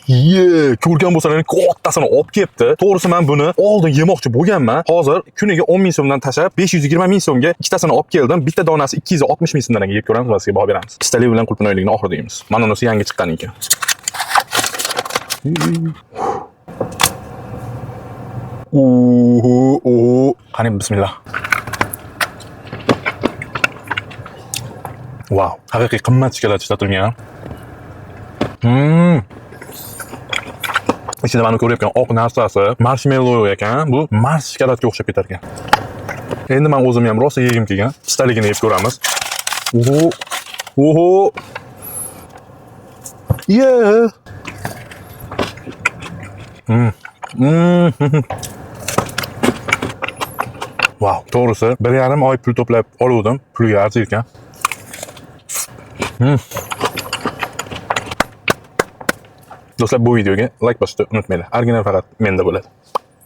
Ko'rgan bo'lsalaring kattasini olib kelibdi. To'g'risi men buni oldin yemoqchi bo'lganman. Hozir kuniga 10 ming so'mdan tashlab 520 ming so'mga ikkitasini olib keldim. Bitta donasi 260 ming so'mdan yeb ko'ramiz va sizga baho beramiz. Pistali bilan qulpin oyligini oxirida yeymiz. Mana unisi yangi chiqqan ekan. Qani bismillah. Wow, haqiqiy qimmat shokolad ishlatilgan. İçinde bana ko'rayotgan oq narsasi marshmallow ekan. Bu Mars shokoladga o'xshab ketar ekan. Endi men o'zim ham rosa yegim kelgan. Pistaligini yeb ko'ramiz. Oho. Wow, to'g'risi 1,5 oy pul to'plab oluvdim. Pulga arzir ekan. Do'stlar, bu videoga like bosishni unutmanglar. Original faqat menda bo'ladi.